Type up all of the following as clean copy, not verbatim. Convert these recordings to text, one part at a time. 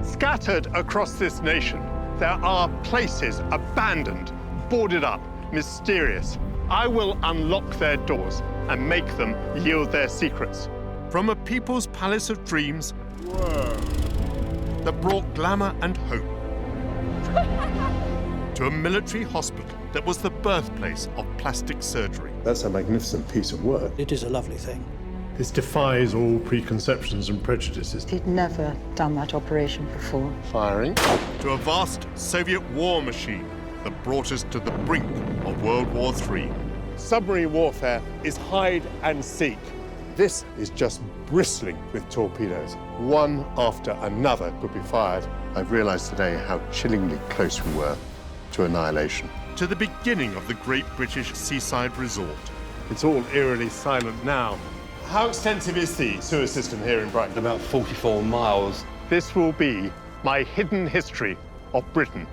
Scattered across this nation, there are places abandoned, boarded up, mysterious. I will unlock their doors and make them yield their secrets. From a people's palace of dreams that brought glamour and hope, to a military hospital that was the birthplace of plastic surgery. That's a magnificent piece of work. It is a lovely thing. This defies all preconceptions and prejudices. He'd never done that operation before. Firing. To a vast Soviet war machine that brought us to the brink of World War III. Submarine warfare is hide and seek. This is just bristling with torpedoes. One after another could be fired. I've realized today how chillingly close we were to annihilation. To the beginning of the great British seaside resort. It's all eerily silent now. How extensive is the sewer system here in Brighton? About 44 miles. This will be my hidden history of Britain.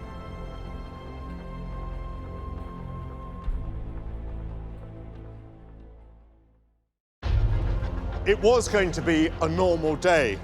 It was going to be a normal day,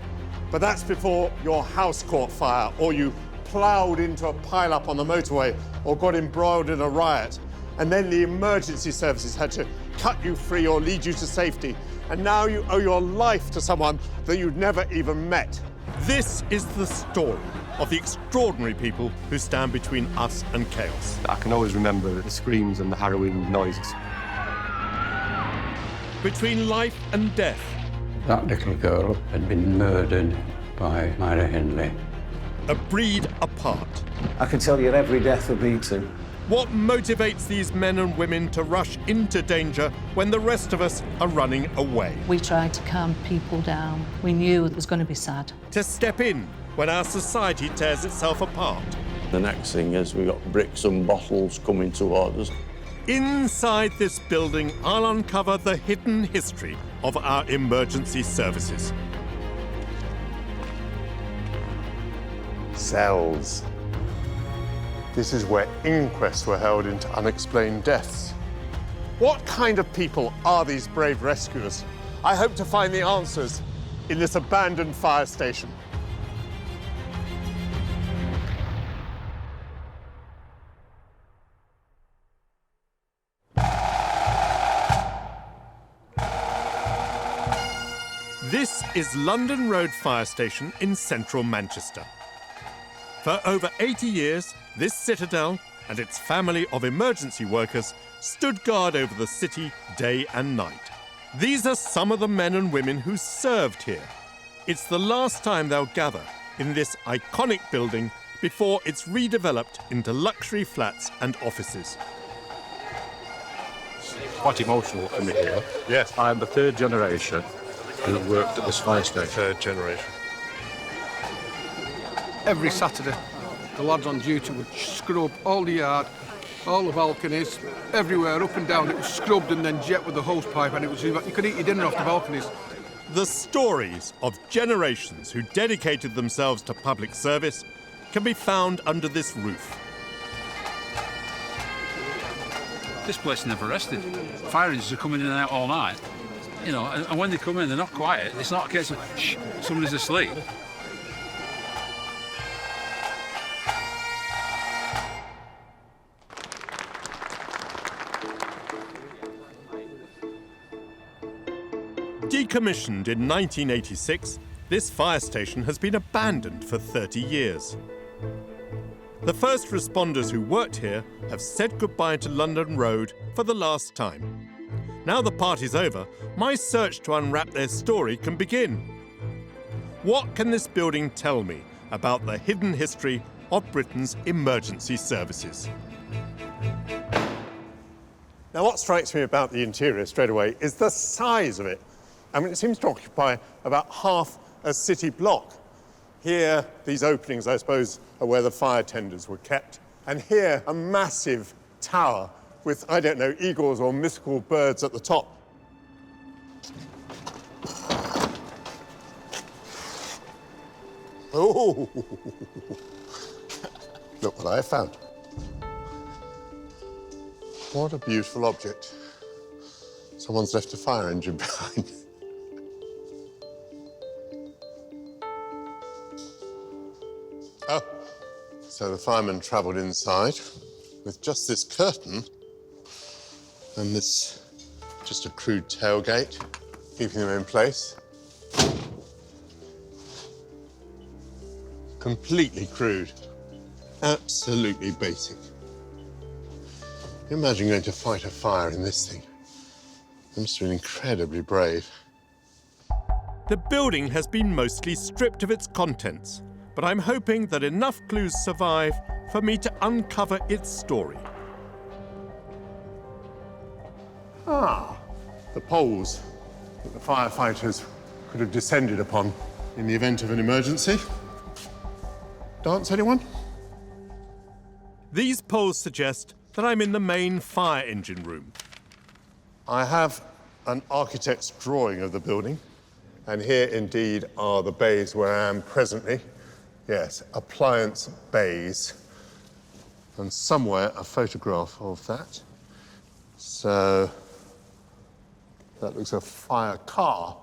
but that's before your house caught fire, or you ploughed into a pile-up on the motorway, or got embroiled in a riot. And then the emergency services had to cut you free or lead you to safety. And now you owe your life to someone that you'd never even met. This is the story of the extraordinary people who stand between us and chaos. I can always remember the screams and the harrowing noises. Between life and death. That little girl had been murdered by Myra Hindley. A breed apart. I can tell you every death of me too. What motivates these men and women to rush into danger when the rest of us are running away? We tried to calm people down. We knew it was going to be sad. To step in when our society tears itself apart. The next thing is we got bricks and bottles coming towards us. Inside this building, I'll uncover the hidden history of our emergency services. Cells. This is where inquests were held into unexplained deaths. What kind of people are these brave rescuers? I hope to find the answers in this abandoned fire station. This is London Road Fire Station in central Manchester. For over 80 years, this citadel and its family of emergency workers stood guard over the city day and night. These are some of the men and women who served here. It's the last time they'll gather in this iconic building before it's redeveloped into luxury flats and offices. Quite emotional for me here. Yes. I'm the third generation who worked at this fire station. Third generation. Every Saturday, the lads on duty would scrub all the yard, all the balconies, everywhere, up and down. It was scrubbed and then jet with the hose pipe, and it was, you could eat your dinner off the balconies. The stories of generations who dedicated themselves to public service can be found under this roof. This place never rested. Fire engines are coming in and out all night. You know, and when they come in, they're not quiet. It's not a case of, shh, somebody's asleep. Decommissioned in 1986, this fire station has been abandoned for 30 years. The first responders who worked here have said goodbye to London Road for the last time. Now the party's over, my search to unwrap their story can begin. What can this building tell me about the hidden history of Britain's emergency services? Now, what strikes me about the interior straight away is the size of it. I mean, it seems to occupy about half a city block. Here, these openings, I suppose, are where the fire tenders were kept. And here, a massive tower with, I don't know, eagles or mythical birds at the top. Oh! Look what I found. What a beautiful object. Someone's left a fire engine behind. Oh, so the firemen travelled inside with just this curtain and this just a crude tailgate, keeping them in place. Completely crude. Absolutely basic. Can you imagine going to fight a fire in this thing? It must have been incredibly brave. The building has been mostly stripped of its contents, but I'm hoping that enough clues survive for me to uncover its story. Ah, the poles that the firefighters could have descended upon in the event of an emergency. Dance, anyone? These poles suggest that I'm in the main fire engine room. I have an architect's drawing of the building, and here indeed are the bays where I am presently. Yes, appliance bays. And somewhere a photograph of that. So that looks a fire car,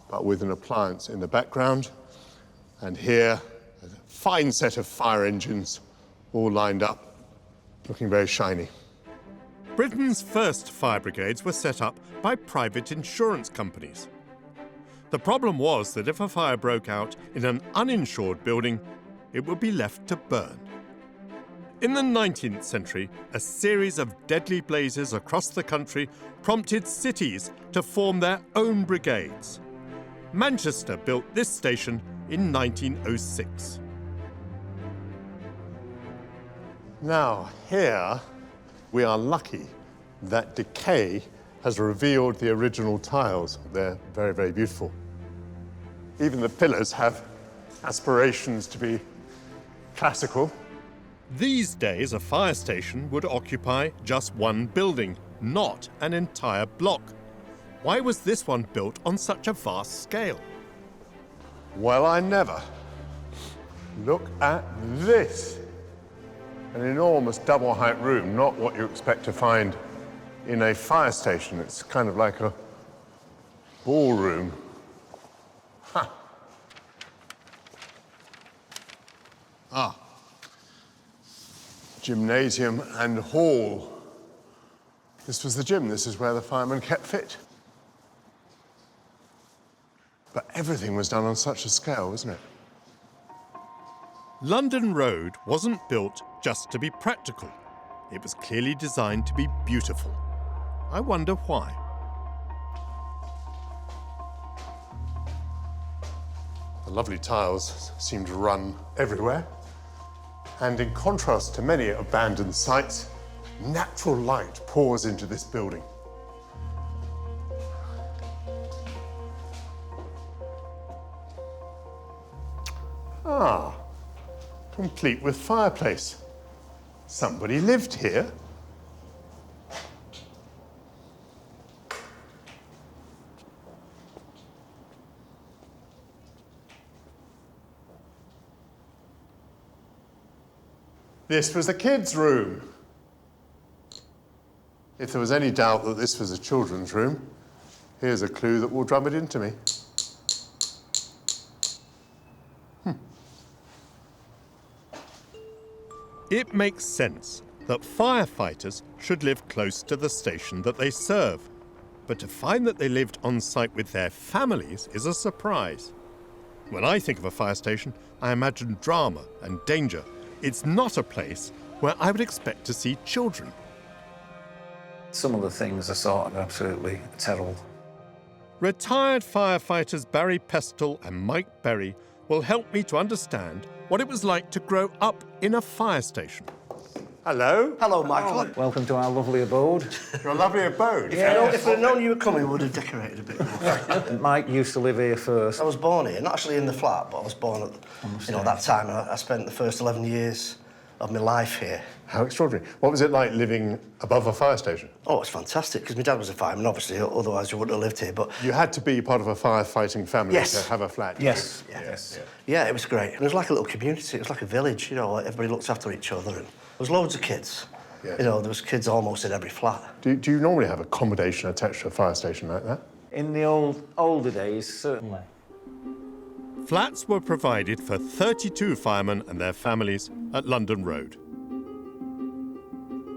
but with an appliance in the background. And here, a fine set of fire engines all lined up, looking very shiny. Britain's first fire brigades were set up by private insurance companies. The problem was that if a fire broke out in an uninsured building, it would be left to burn. In the 19th century, a series of deadly blazes across the country prompted cities to form their own brigades. Manchester built this station in 1906. Now, here, we are lucky that decay has revealed the original tiles. They're very, very beautiful. Even the pillars have aspirations to be classical. These days, a fire station would occupy just one building, not an entire block. Why was this one built on such a vast scale? Well, I never. Look at this. An enormous double-height room, not what you expect to find in a fire station. It's kind of like a ballroom. Huh. Ah. Gymnasium and hall. This was the gym. This is where the firemen kept fit. But everything was done on such a scale, wasn't it? London Road wasn't built just to be practical. It was clearly designed to be beautiful. I wonder why. The lovely tiles seem to run everywhere. And in contrast to many abandoned sites, natural light pours into this building. Ah, complete with fireplace. Somebody lived here. This was the kids' room. If there was any doubt that this was a children's room, here's a clue that will drum it into me. It makes sense that firefighters should live close to the station that they serve. But to find that they lived on site with their families is a surprise. When I think of a fire station, I imagine drama and danger. It's not a place where I would expect to see children. Some of the things are sort of absolutely terrible. Retired firefighters Barry Pestle and Mike Berry will help me to understand what it was like to grow up in a fire station. Hello. Hello, Michael. Welcome to our lovely abode. Your lovely abode. If I'd known you were coming, we would have decorated a bit more. Mike used to live here first. I was born here, not actually in the flat, but I was born at that time. I spent the first 11 years of my life here. How extraordinary. What was it like living above a fire station? Oh, it's fantastic, because my dad was a fireman, obviously, otherwise you wouldn't have lived here, but... You had to be part of a firefighting family to have a flat. Yes. Yeah, it was great. And it was like a little community, it was like a village, you know, like everybody looked after each other, and there was loads of kids. Yeah. You know, there was kids almost in every flat. Do you normally have accommodation attached to a fire station like that? In the older days, certainly. Flats were provided for 32 firemen and their families at London Road.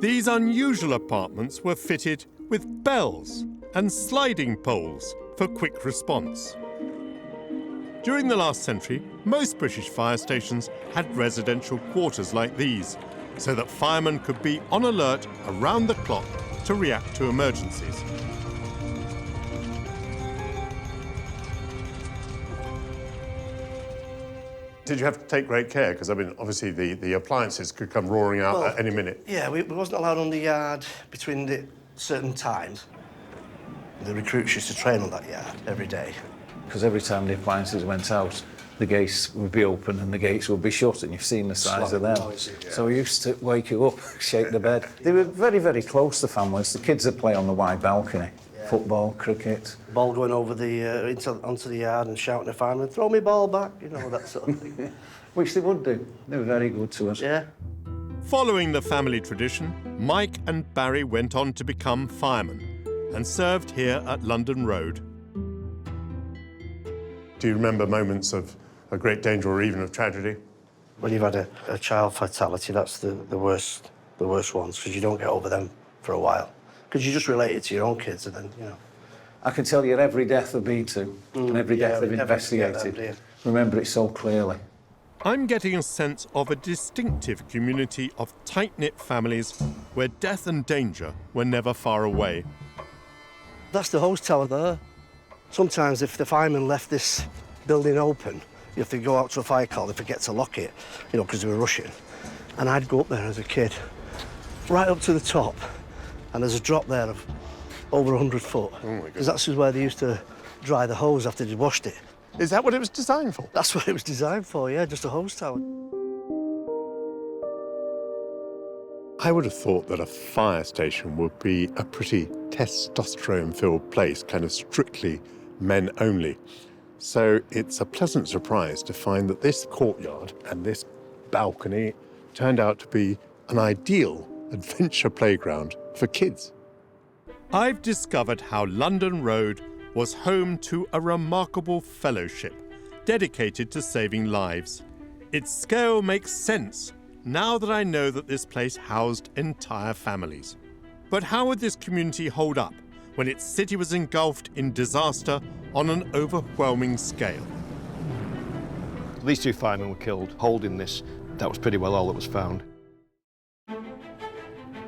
These unusual apartments were fitted with bells and sliding poles for quick response. During the last century, most British fire stations had residential quarters like these, so that firemen could be on alert around the clock to react to emergencies. Did you have to take great care? Because, I mean, obviously the appliances could come roaring out at any minute. Yeah, we wasn't allowed on the yard between the certain times. The recruits used to train on that yard every day. Because every time the appliances went out, the gates would be open and the gates would be shut, and you've seen the size of them. Noisy, yeah. So we used to wake you up, shake the bed. They were very, very close, the families. The kids would play on the wide balcony. Yeah. Football, cricket. Ball going over the onto the yard and shouting at firemen, "Throw me ball back," you know, that sort of thing. Which they would do. They were very good to us. Yeah. Following the family tradition, Mike and Barry went on to become firemen and served here at London Road. Do you remember moments of a great danger or even of tragedy? When you've had a child fatality, that's the worst ones, because you don't get over them for a while. Because you just relate it to your own kids, and then, you know. I can tell you every death I've been to and every death I've investigated. Remember it so clearly. I'm getting a sense of a distinctive community of tight-knit families where death and danger were never far away. That's the hose tower there. Sometimes if the firemen left this building open, you have to go out to a fire call, they forget to lock it, you know, because they were rushing. And I'd go up there as a kid, right up to the top, and there's a drop there of over 100 foot. Oh, my goodness. Because that's where they used to dry the hose after they'd washed it. Is that what it was designed for? That's what it was designed for, yeah, just a hose tower. I would have thought that a fire station would be a pretty testosterone-filled place, kind of strictly men only. So it's a pleasant surprise to find that this courtyard and this balcony turned out to be an ideal adventure playground for kids. I've discovered how London Road was home to a remarkable fellowship dedicated to saving lives. Its scale makes sense now that I know that this place housed entire families. But how would this community hold up when its city was engulfed in disaster on an overwhelming scale? These two firemen were killed holding this. That was pretty well all that was found.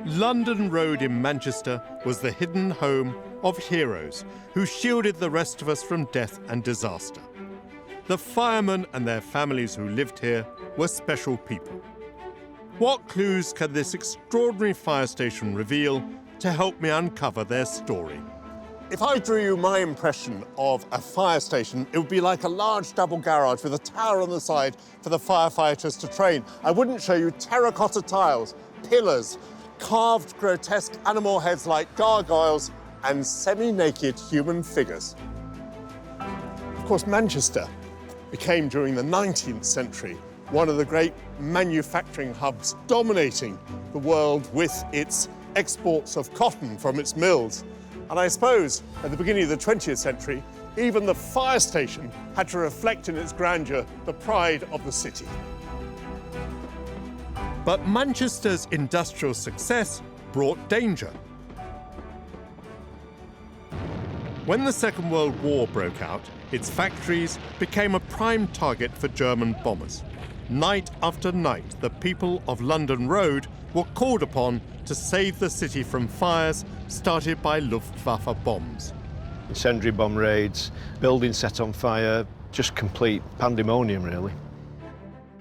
London Road in Manchester was the hidden home of heroes who shielded the rest of us from death and disaster. The firemen and their families who lived here were special people. What clues can this extraordinary fire station reveal to help me uncover their story? If I drew you my impression of a fire station, it would be like a large double garage with a tower on the side for the firefighters to train. I wouldn't show you terracotta tiles, pillars, carved grotesque animal heads like gargoyles, and semi-naked human figures. Of course, Manchester became, during the 19th century, one of the great manufacturing hubs dominating the world with its exports of cotton from its mills. And I suppose at the beginning of the 20th century, even the fire station had to reflect in its grandeur the pride of the city. But Manchester's industrial success brought danger. When the Second World War broke out, its factories became a prime target for German bombers. Night after night, the people of London Road were called upon to save the city from fires started by Luftwaffe bombs. Incendiary bomb raids, buildings set on fire, just complete pandemonium, really.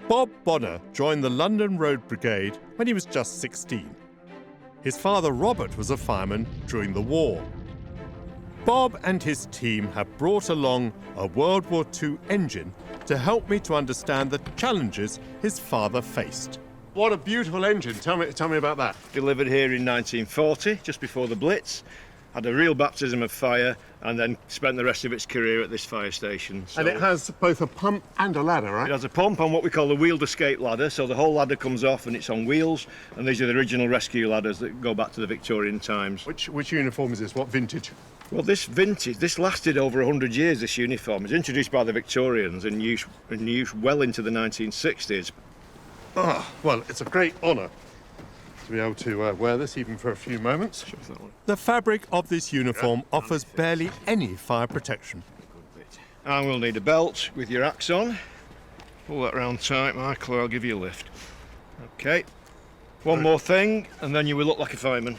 Bob Bonner joined the London Road Brigade when he was just 16. His father, Robert, was a fireman during the war. Bob and his team have brought along a World War II engine to help me to understand the challenges his father faced. What a beautiful engine. Tell me about that. Delivered here in 1940, just before the Blitz. had a real baptism of fire, and then spent the rest of its career at this fire station. So And it has both a pump and a ladder, right? it has a pump on what we call the wheeled escape ladder, so the whole ladder comes off and it's on wheels, and these are the original rescue ladders that go back to the Victorian times. Which uniform is this? What vintage? Well, this lasted over 100 years, this uniform. It was introduced by the Victorians and used well into the 1960s. Well, it's a great honour to be able to wear this even for a few moments. The fabric of this uniform offers barely any fire protection. And we'll need a belt with your axe on. Pull that round tight, Michael, or I'll give you a lift. Okay. One more thing, and then you will look like a fireman.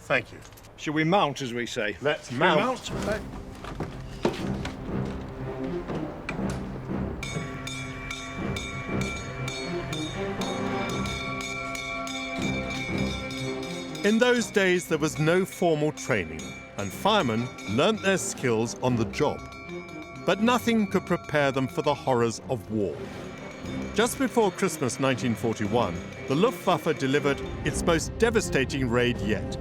Thank you. Shall we mount, as we say? Let's Shall we mount. In those days, there was no formal training, and firemen learnt their skills on the job. But nothing could prepare them for the horrors of war. Just before Christmas 1941, the Luftwaffe delivered its most devastating raid yet.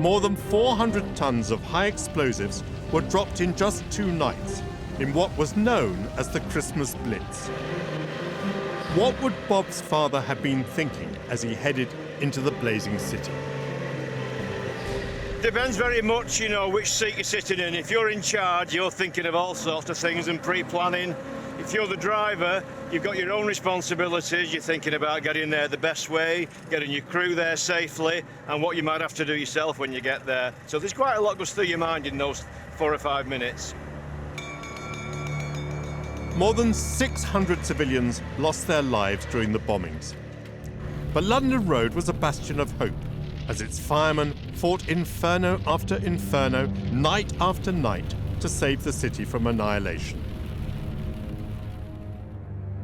More than 400 tons of high explosives were dropped in just 2 nights, in what was known as the Christmas Blitz. What would Bob's father have been thinking as he headed into the blazing city? Depends very much, which seat you're sitting in. If you're in charge, you're thinking of all sorts of things and pre-planning. If you're the driver, you've got your own responsibilities. You're thinking about getting there the best way, getting your crew there safely, and what you might have to do yourself when you get there. So there's quite a lot goes through your mind in those 4 or 5 minutes. More than 600 civilians lost their lives during the bombings. But London Road was a bastion of hope, as its firemen fought inferno after inferno, night after night, to save the city from annihilation.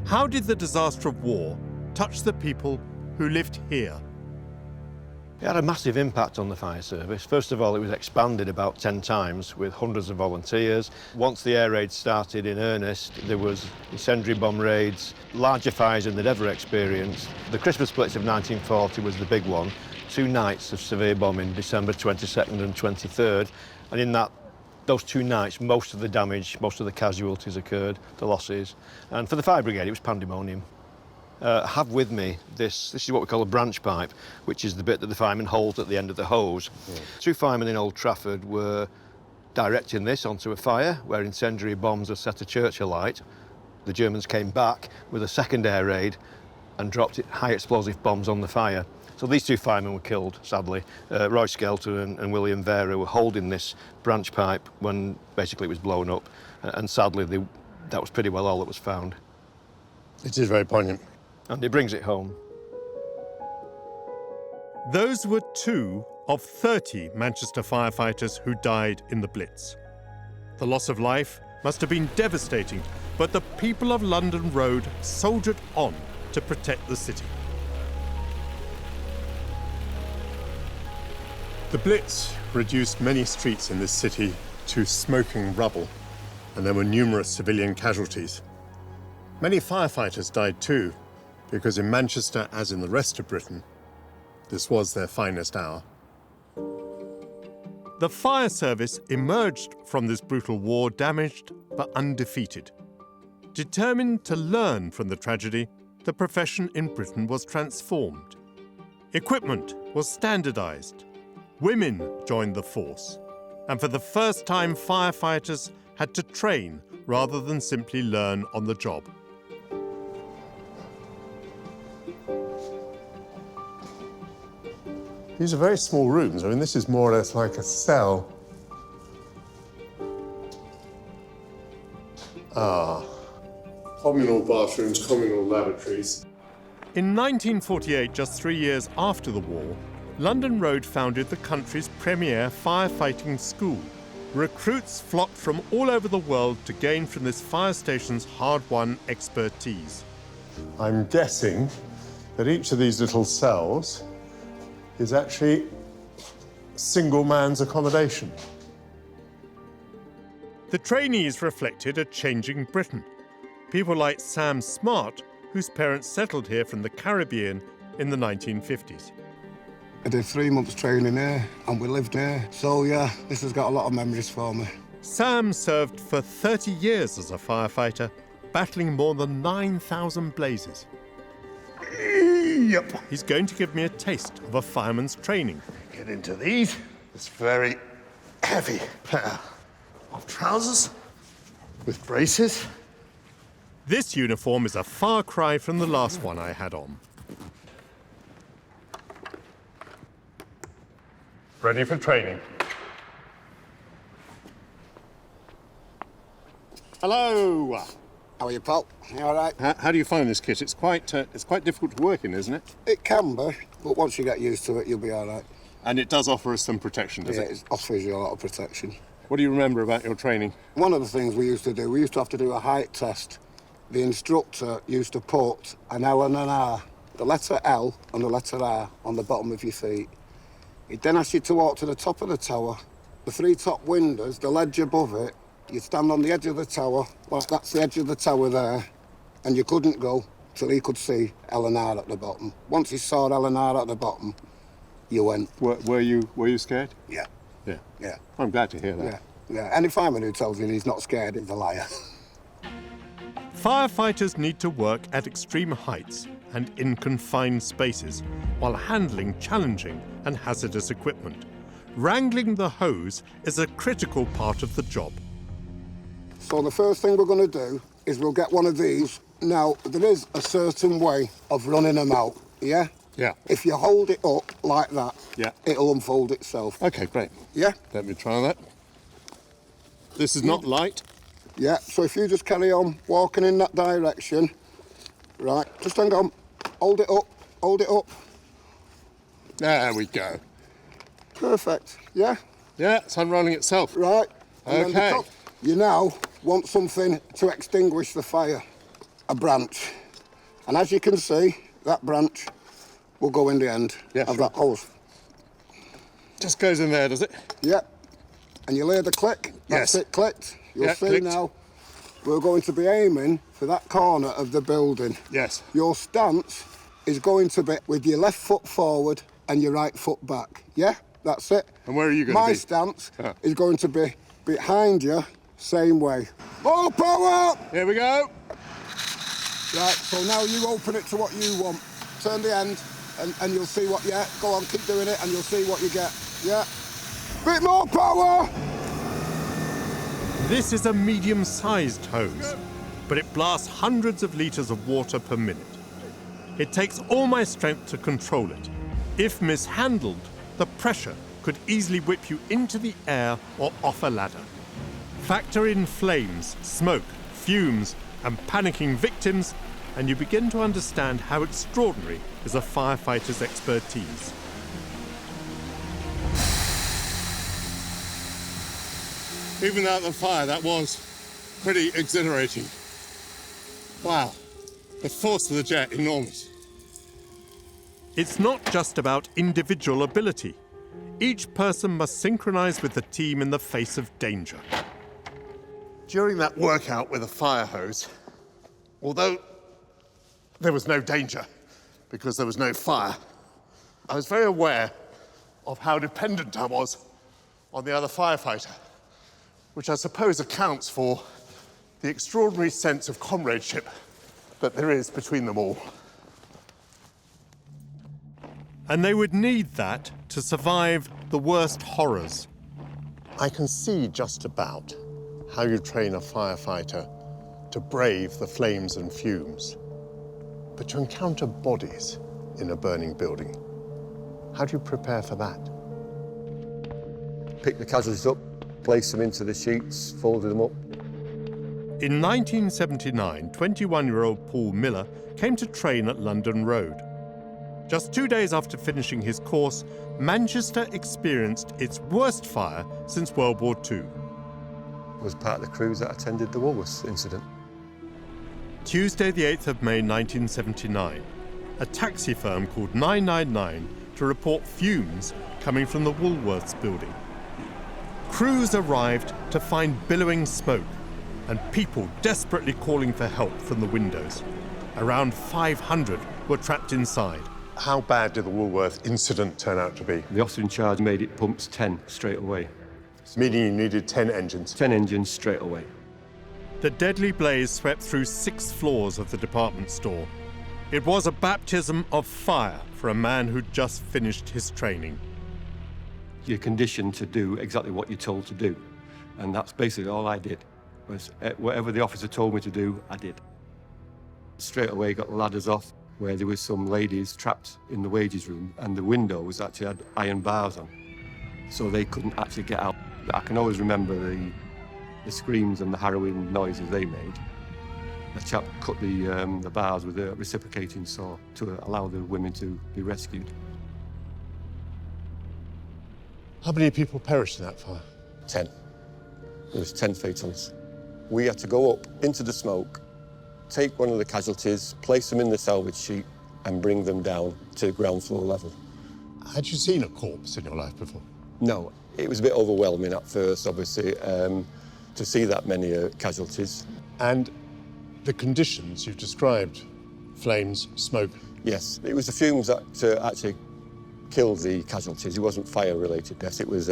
How did the disaster of war touch the people who lived here? It had a massive impact on the fire service. First of all, it was expanded about 10 times with hundreds of volunteers. Once the air raids started in earnest, there was incendiary bomb raids, larger fires than they'd ever experienced. The Christmas Blitz of 1940 was the big one. 2 nights of severe bombing, December 22nd and 23rd. And in those 2 nights, most of the damage, most of the casualties occurred, the losses. And for the fire brigade, it was pandemonium. Have with me this is what we call a branch pipe, which is the bit that the fireman holds at the end of the hose. Yeah. 2 firemen in Old Trafford were directing this onto a fire where incendiary bombs had set a church alight. The Germans came back with a second air raid and dropped high explosive bombs on the fire. So these 2 firemen were killed, sadly. Roy Skelter and William Vera were holding this branch pipe when basically it was blown up, and sadly that was pretty well all that was found. It is very poignant. And it brings it home. Those were 2 of 30 Manchester firefighters who died in the Blitz. The loss of life must have been devastating, but the people of London Road soldiered on to protect the city. The Blitz reduced many streets in this city to smoking rubble, and there were numerous civilian casualties. Many firefighters died too, because in Manchester, as in the rest of Britain, this was their finest hour. The fire service emerged from this brutal war damaged but undefeated. Determined to learn from the tragedy, the profession in Britain was transformed. Equipment was standardized. Women joined the force. And for the first time, firefighters had to train rather than simply learn on the job. These are very small rooms. I mean, this is more or less like a cell. Communal bathrooms, communal lavatories. In 1948, just 3 years after the war, London Road founded the country's premier firefighting school. Recruits flocked from all over the world to gain from this fire station's hard-won expertise. I'm guessing that each of these little cells is actually single man's accommodation. The trainees reflected a changing Britain. People like Sam Smart, whose parents settled here from the Caribbean in the 1950s. I did 3 months training here, and we lived here. So, yeah, this has got a lot of memories for me. Sam served for 30 years as a firefighter, battling more than 9,000 blazes. Yep. He's going to give me a taste of a fireman's training. Get into these. This very heavy pair of trousers with braces. This uniform is a far cry from the last one I had on. Ready for training. Hello. How are you, pal? You all right? How do you find this kit? It's quite difficult to work in, isn't it? It can be, but once you get used to it, you'll be all right. And it does offer us some protection, does it? Yeah, it offers you a lot of protection. What do you remember about your training? One of the things we used to do, we used to have to do a height test. The instructor used to put an L and an R, the letter L and the letter R on the bottom of your feet. He'd then ask you to walk to the top of the tower. The 3 top windows, the ledge above it, you stand on the edge of the tower, like that's the edge of the tower there, and you couldn't go till he could see L and R at the bottom. Once he saw L and R at the bottom, you went. Were you scared? Yeah. Yeah. Yeah. I'm glad to hear that. Yeah. Yeah. Any fireman who tells you he's not scared is a liar. Firefighters need to work at extreme heights and in confined spaces while handling challenging and hazardous equipment. Wrangling the hose is a critical part of the job. So the first thing we're going to do is we'll get one of these. Now, there is a certain way of running them out, yeah? Yeah. If you hold it up like that, yeah, it'll unfold itself. Okay, great. Yeah? Let me try that. This is not light. Yeah, so if you just carry on walking in that direction, right, just hang on, hold it up, hold it up. There we go. Perfect, yeah? Yeah, it's unrolling itself. Right. And okay. You now want something to extinguish the fire, a branch. And as you can see, that branch will go in the end of that hose. Just goes in there, does it? Yeah. And you hear the click? That's it, clicked. You'll see clicked. now, we're going to be aiming for that corner of the building. Yes. Your stance is going to be with your left foot forward and your right foot back. Yeah? That's it. And where are you going to be? My stance is going to be behind you, same way. More power! Here we go. Right, so now you open it to what you want. Turn the end and you'll see what, yeah, go on, keep doing it and you'll see what you get. Yeah. Bit more power! This is a medium-sized hose, but it blasts hundreds of litres of water per minute. It takes all my strength to control it. If mishandled, the pressure could easily whip you into the air or off a ladder. Factor in flames, smoke, fumes, and panicking victims, and you begin to understand how extraordinary is a firefighter's expertise. Even without the fire, that was pretty exhilarating. Wow, the force of the jet, enormous. It's not just about individual ability. Each person must synchronize with the team in the face of danger. During that workout with a fire hose, although there was no danger because there was no fire, I was very aware of how dependent I was on the other firefighter, which I suppose accounts for the extraordinary sense of comradeship that there is between them all. And they would need that to survive the worst horrors. I can see just about how you train a firefighter to brave the flames and fumes. But to encounter bodies in a burning building, how do you prepare for that? Pick the casualties up, place them into the sheets, folded them up. In 1979, 21-year-old Paul Miller came to train at London Road. Just 2 days after finishing his course, Manchester experienced its worst fire since World War II. I was part of the crews that attended the Woolworths incident. Tuesday, the 8th of May 1979, a taxi firm called 999 to report fumes coming from the Woolworths building. Crews arrived to find billowing smoke and people desperately calling for help from the windows. Around 500 were trapped inside, How bad did the Woolworth incident turn out to be? The officer in charge made it pumps 10 straight away. Meaning you needed 10 engines? 10 engines straight away. The deadly blaze swept through 6 floors of the department store. It was a baptism of fire for a man who'd just finished his training. You're conditioned to do exactly what you're told to do. And that's basically all I did. Was whatever the officer told me to do, I did. Straight away got the ladders off, where there was some ladies trapped in the wages room, and the windows actually had iron bars on, so they couldn't actually get out. I can always remember the screams and the harrowing noises they made. The chap cut the bars with a reciprocating saw to allow the women to be rescued. How many people perished in that fire? 10. There was 10 fatals. We had to go up into the smoke, take one of the casualties, place them in the salvage sheet, and bring them down to ground floor level. Had you seen a corpse in your life before? No, it was a bit overwhelming at first, obviously, to see that many casualties. And the conditions you've described, flames, smoke? Yes, it was the fumes that actually killed the casualties. It wasn't fire-related death, it was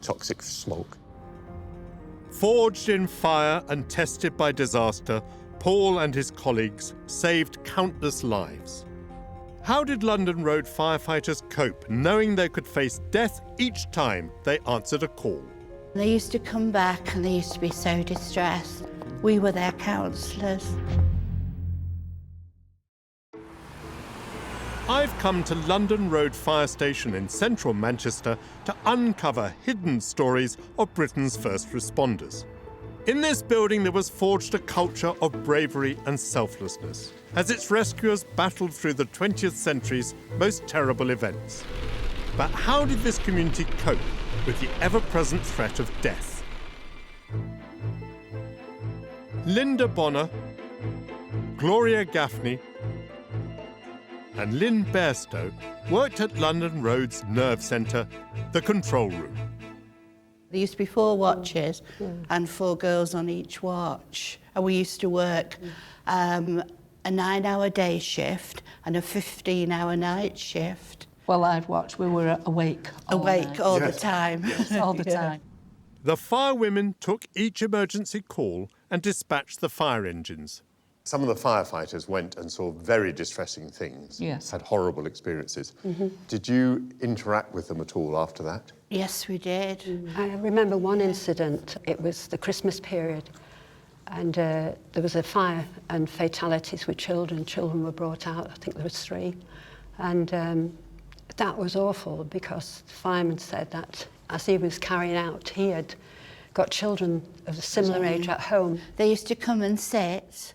toxic smoke. Forged in fire and tested by disaster, Paul and his colleagues saved countless lives. How did London Road firefighters cope, knowing they could face death each time they answered a call? They used to come back and they used to be so distressed. We were their counsellors. I've come to London Road Fire Station in central Manchester to uncover hidden stories of Britain's first responders. In this building there was forged a culture of bravery and selflessness as its rescuers battled through the 20th century's most terrible events. But how did this community cope with the ever-present threat of death? Linda Bonner, Gloria Gaffney, and Lynn Bairstow worked at London Road's nerve centre, the control room. There used to be 4 watches and 4 girls on each watch. And we used to work a 9-hour day shift and a 15-hour night shift. Well, I've watched, we were awake all the time. Yes. All the time. The firewomen took each emergency call and dispatched the fire engines. Some of the firefighters went and saw very distressing things. Yes. Had horrible experiences. Did you interact with them at all after that? Yes, we did. I remember one incident. It was the Christmas period, and there was a fire and fatalities with children. Children were brought out, I think there was 3. And that was awful because the fireman said that as he was carrying out, he had got children of a similar age at home. They used to come and sit.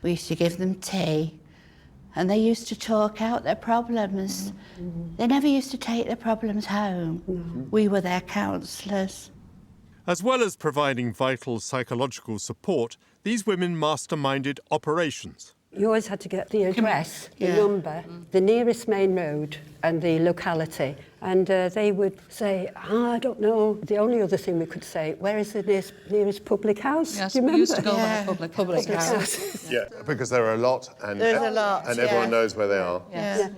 We used to give them tea, and they used to talk out their problems. They never used to take their problems home. We were their counsellors. As well as providing vital psychological support, these women masterminded operations. You always had to get the address, the number, the nearest main road and the locality. And they would say, I don't know. The only other thing we could say, where is the nearest public house? Yes, do you remember? we used to go by public house. Yeah, because there are a lot, and There's a lot, and everyone knows where they are. Yes.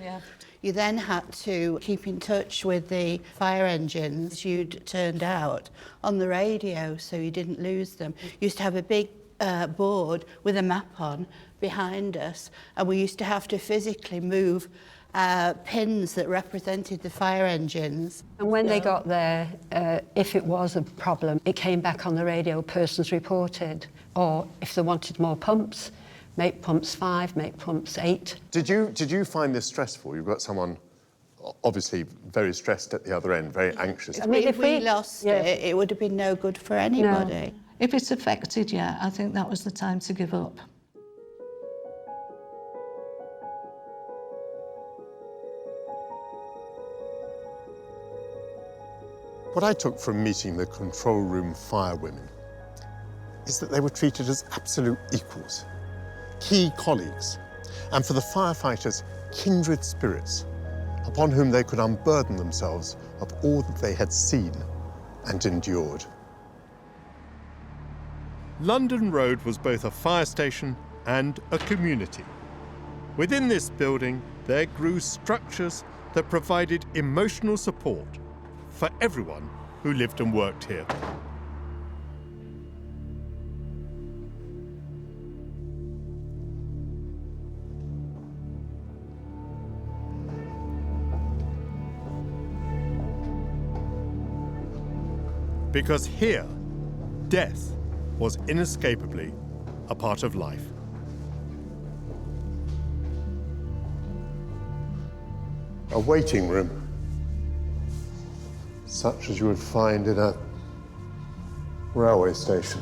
You then had to keep in touch with the fire engines you'd turned out on the radio so you didn't lose them. You used to have a big board with a map on behind us, and we used to have to physically move pins that represented the fire engines. And when they got there, if it was a problem, it came back on the radio, persons reported, or if they wanted more pumps, make pumps 5, make pumps 8. Did you find this stressful? You've got someone obviously very stressed at the other end, very anxious. I mean, if we lost it, it would have been no good for anybody. No. If it's affected, I think that was the time to give up. What I took from meeting the control room firewomen is that they were treated as absolute equals, key colleagues, and for the firefighters, kindred spirits, upon whom they could unburden themselves of all that they had seen and endured. London Road was both a fire station and a community. Within this building, there grew structures that provided emotional support for everyone who lived and worked here. Because here, death was inescapably a part of life. A waiting room, such as you would find in a railway station.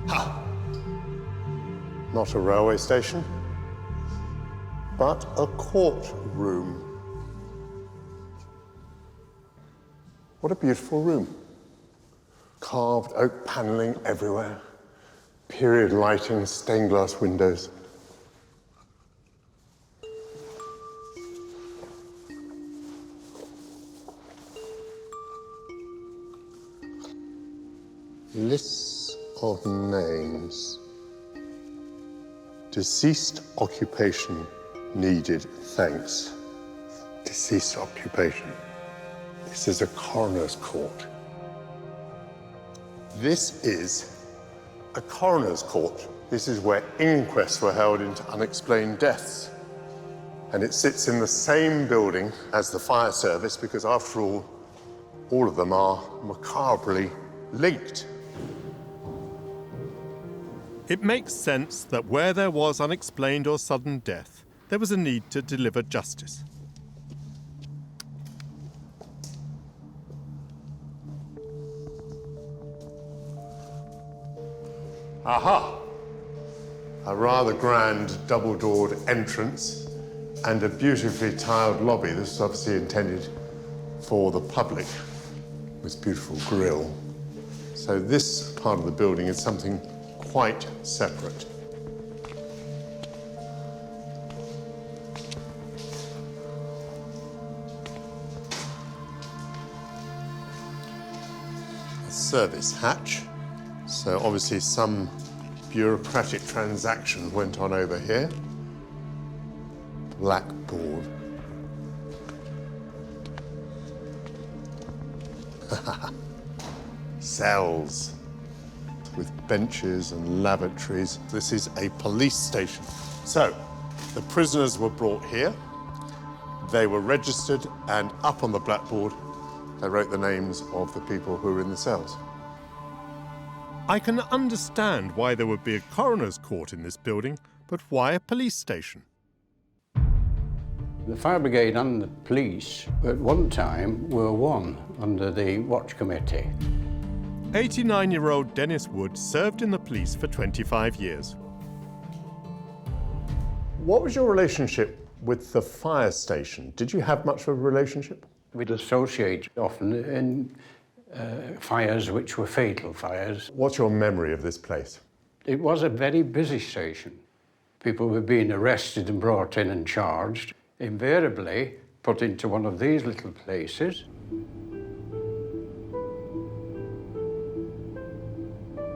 Ha! Not a railway station, but a courtroom. What a beautiful room. Carved oak panelling everywhere. Period lighting, stained glass windows. Lists of names. Deceased occupation needed, thanks. Deceased occupation. This is a coroner's court. This is a coroner's court. This is where inquests were held into unexplained deaths. And it sits in the same building as the fire service because, after all of them are macabrely linked. It makes sense that where there was unexplained or sudden death, there was a need to deliver justice. Aha! A rather grand double-doored entrance and a beautifully tiled lobby. This is obviously intended for the public, with beautiful grille. So this part of the building is something quite separate. A service hatch. So obviously some bureaucratic transaction went on over here. Blackboard. Cells with benches and lavatories. This is a police station. So the prisoners were brought here. They were registered, and up on the blackboard, they wrote the names of the people who were in the cells. I can understand why there would be a coroner's court in this building, but why a police station? The fire brigade and the police at one time were one under the watch committee. 89-year-old Dennis Wood served in the police for 25 years. What was your relationship with the fire station? Did you have much of a relationship? We'd associate often in fires which were fatal fires. What's your memory of this place? It was a very busy station. People were being arrested and brought in and charged, invariably put into one of these little places.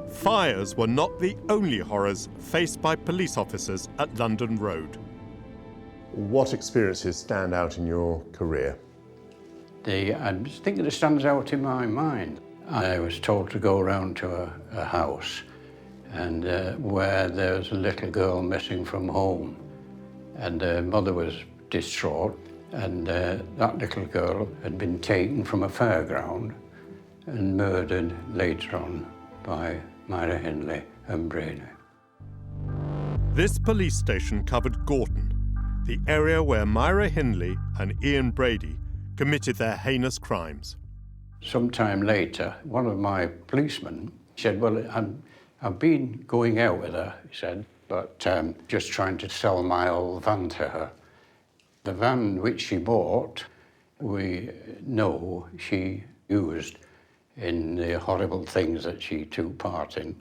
Fires were not the only horrors faced by police officers at London Road. What experiences stand out in your career? I think that stands out in my mind. I was told to go around to a house and where there was a little girl missing from home, and her mother was distraught, and that little girl had been taken from a fairground and murdered later on by Myra Hindley and Brady. This police station covered Gorton, the area where Myra Hindley and Ian Brady committed their heinous crimes. Sometime later, one of my policemen said, well, I've been going out with her, he said, but just trying to sell my old van to her. The van which she bought, we know she used in the horrible things that she took part in.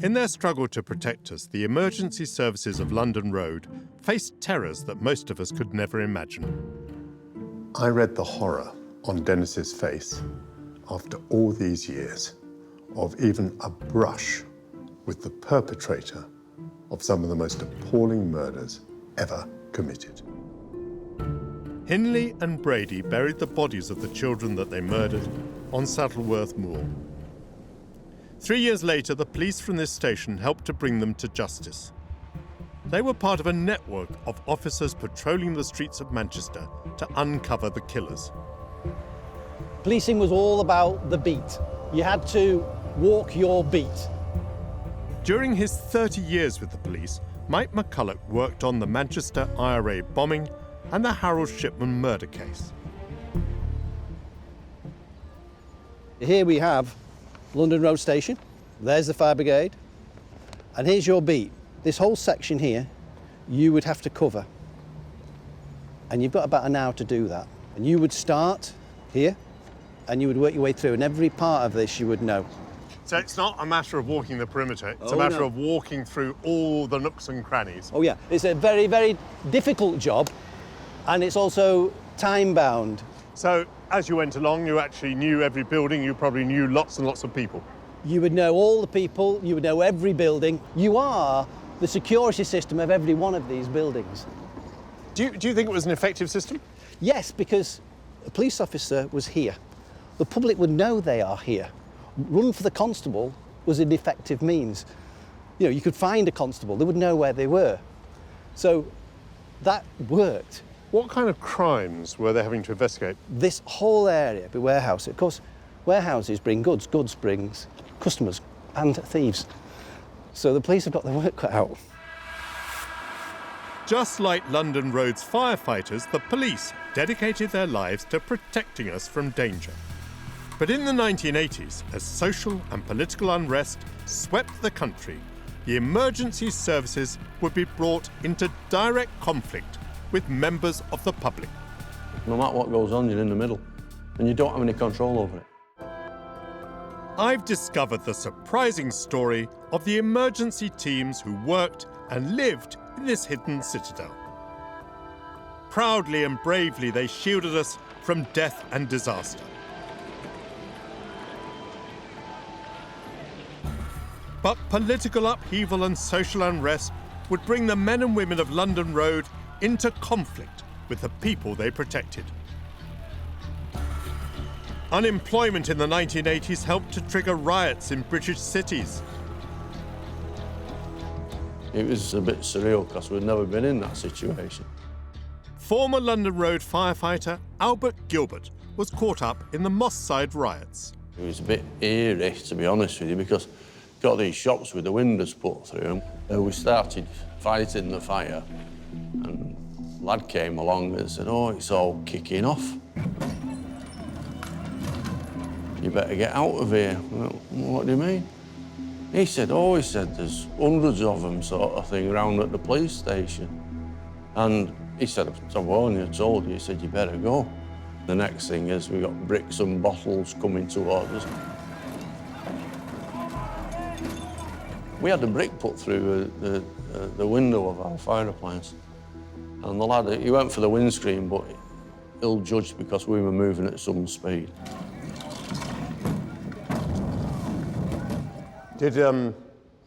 In their struggle to protect us, the emergency services of London Road faced terrors that most of us could never imagine. I read the horror on Dennis's face after all these years, of even a brush with the perpetrator of some of the most appalling murders ever committed. Hindley and Brady buried the bodies of the children that they murdered on Saddleworth Moor. 3 years later, the police from this station helped to bring them to justice. They were part of a network of officers patrolling the streets of Manchester to uncover the killers. Policing was all about the beat. You had to walk your beat. During his 30 years with the police, Mike McCulloch worked on the Manchester IRA bombing and the Harold Shipman murder case. Here we have London Road Station. There's the fire brigade. And here's your beat. This whole section here, you would have to cover. And you've got about an hour to do that. And you would start here, and you would work your way through, and every part of this you would know. So it's not a matter of walking the perimeter, it's Oh, a matter no. of walking through all the nooks and crannies. Oh yeah, it's a very, very difficult job, and it's also time-bound. So as you went along, you actually knew every building, you probably knew lots and lots of people. You would know all the people, you would know every building. You are the security system of every one of these buildings. Do you think it was an effective system? Yes, because a police officer was here. The public would know they are here. Run for the constable was an effective means. You know, you could find a constable, they would know where they were. So that worked. What kind of crimes were they having to investigate? This whole area, the warehouse, of course, warehouses bring goods, goods brings customers and thieves. So the police have got their work cut out. Just like London Road's firefighters, the police dedicated their lives to protecting us from danger. But in the 1980s, as social and political unrest swept the country, the emergency services would be brought into direct conflict with members of the public. No matter what goes on, you're in the middle, and you don't have any control over it. I've discovered the surprising story of the emergency teams who worked and lived in this hidden citadel. Proudly and bravely, they shielded us from death and disaster. But political upheaval and social unrest would bring the men and women of London Road into conflict with the people they protected. Unemployment in the 1980s helped to trigger riots in British cities. It was a bit surreal because we'd never been in that situation. Former London Road firefighter Albert Gilbert was caught up in the Moss Side riots. It was a bit eerie, to be honest with you, because got these shops with the windows put through them. We started fighting the fire, and a lad came along and said, "Oh, it's all kicking off. You better get out of here." Well, what do you mean? He said, there's hundreds of them sort of thing around at the police station. And he said, "I warned you, I told you." He said, "You better go." The next thing is we got bricks and bottles coming towards us. We had a brick put through the window of our fire appliance. And the lad, he went for the windscreen, but ill-judged because we were moving at some speed. Did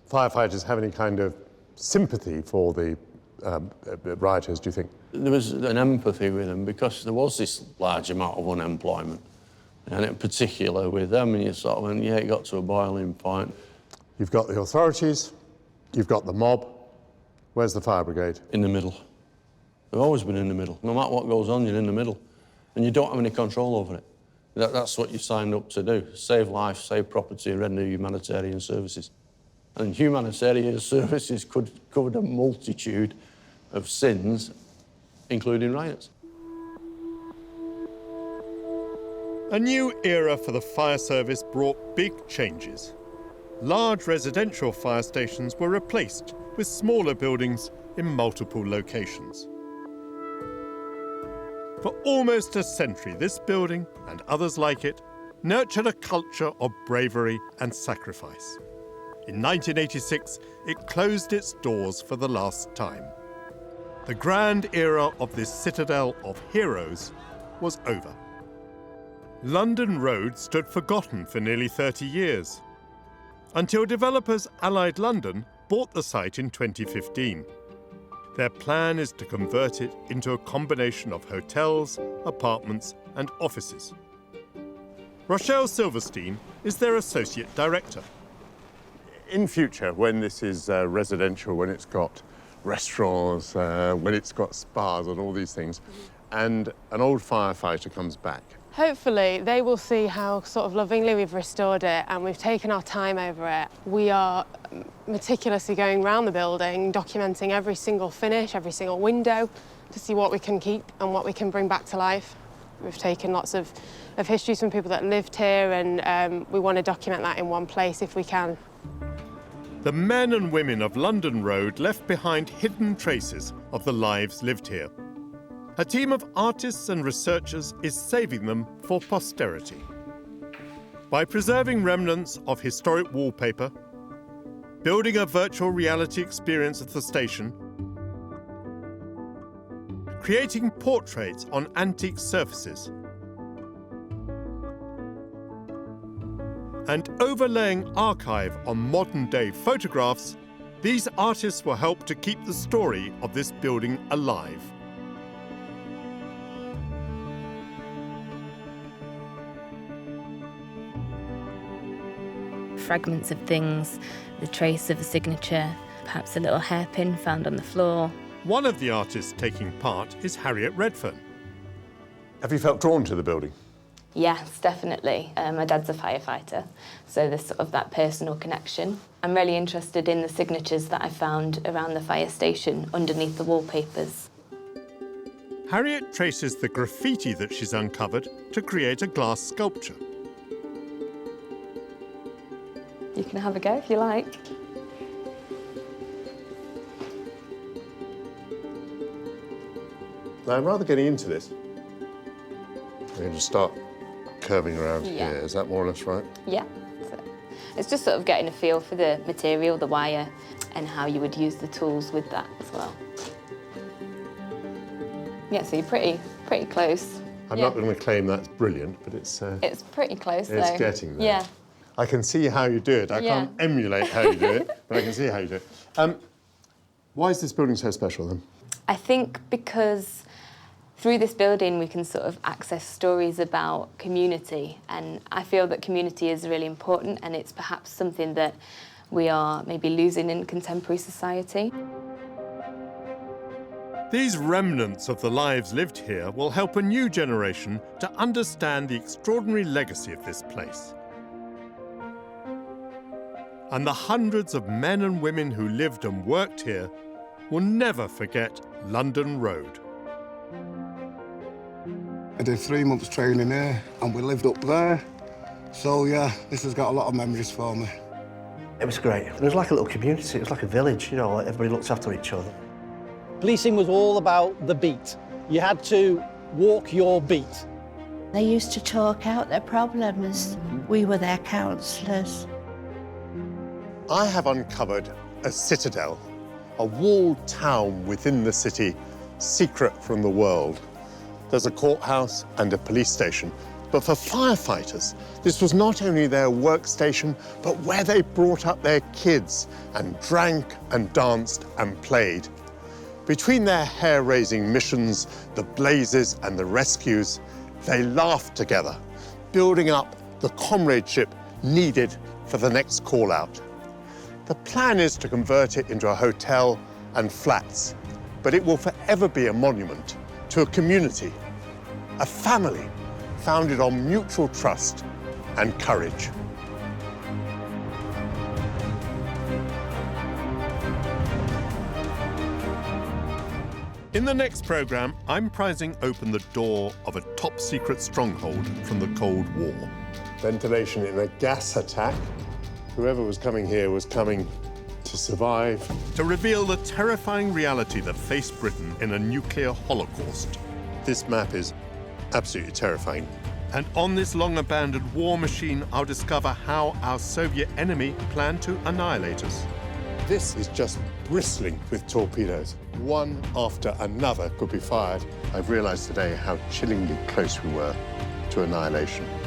firefighters have any kind of sympathy for the rioters, do you think? There was an empathy with them because there was this large amount of unemployment, and in particular with them, and you sort of went, yeah, it got to a boiling point. You've got the authorities, you've got the mob. Where's the fire brigade? In the middle. They've always been in the middle. No matter what goes on, you're in the middle, and you don't have any control over it. That's what you signed up to do: save life, save property, and render humanitarian services. And humanitarian services covered a multitude of sins, including riots. A new era for the fire service brought big changes. Large residential fire stations were replaced with smaller buildings in multiple locations. For almost a century, this building, and others like it, nurtured a culture of bravery and sacrifice. In 1986, it closed its doors for the last time. The grand era of this citadel of heroes was over. London Road stood forgotten for nearly 30 years, until developers Allied London bought the site in 2015. Their plan is to convert it into a combination of hotels, apartments and offices. Rochelle Silverstein is their associate director. In future, when this is residential, when it's got restaurants, when it's got spas and all these things, and an old firefighter comes back, hopefully they will see how sort of lovingly we've restored it and we've taken our time over it. We are meticulously going around the building, documenting every single finish, every single window, to see what we can keep and what we can bring back to life. We've taken lots of histories from people that lived here, and we want to document that in one place if we can. The men and women of London Road left behind hidden traces of the lives lived here. A team of artists and researchers is saving them for posterity. By preserving remnants of historic wallpaper, building a virtual reality experience of the station, creating portraits on antique surfaces, and overlaying archive on modern-day photographs, these artists will help to keep the story of this building alive. Fragments of things, the trace of a signature, perhaps a little hairpin found on the floor. One of the artists taking part is Harriet Redfern. have you felt drawn to the building? Yes, definitely. My dad's a firefighter, so there's sort of that personal connection. I'm really interested in the signatures that I found around the fire station underneath the wallpapers. Harriet traces the graffiti that she's uncovered to create a glass sculpture. You can have a go if you like. Now, I'm rather getting into this. I'm going to start curving around here. Is that more or less right? Yeah. So it's just sort of getting a feel for the material, the wire, and how you would use the tools with that as well. Yeah, so you're pretty close. I'm not going to claim that's brilliant, but it's pretty close, though. It's getting there. Yeah. I can see how you do it. I can't emulate how you do it, but I can see how you do it. Why is this building so special, then? I think because through this building we can sort of access stories about community, and I feel that community is really important, and it's perhaps something that we are maybe losing in contemporary society. These remnants of the lives lived here will help a new generation to understand the extraordinary legacy of this place. And the hundreds of men and women who lived and worked here will never forget London Road. I did 3 months training here and we lived up there. So yeah, this has got a lot of memories for me. It was great. It was like a little community. It was like a village, you know, like everybody looked after each other. Policing was all about the beat. You had to walk your beat. They used to talk out their problems. We were their counsellors. I have uncovered a citadel, a walled town within the city, secret from the world. There's a courthouse and a police station. But for firefighters, this was not only their workstation, but where they brought up their kids and drank and danced and played. Between their hair-raising missions, the blazes and the rescues, they laughed together, building up the comradeship needed for the next call-out. The plan is to convert it into a hotel and flats, but it will forever be a monument to a community, a family founded on mutual trust and courage. In the next programme, I'm prizing open the door of a top-secret stronghold from the Cold War. Ventilation in a gas attack. Whoever was coming here was coming to survive. To reveal the terrifying reality that faced Britain in a nuclear holocaust. This map is absolutely terrifying. And on this long-abandoned war machine, I'll discover how our Soviet enemy planned to annihilate us. This is just bristling with torpedoes. One after another could be fired. I've realised today how chillingly close we were to annihilation.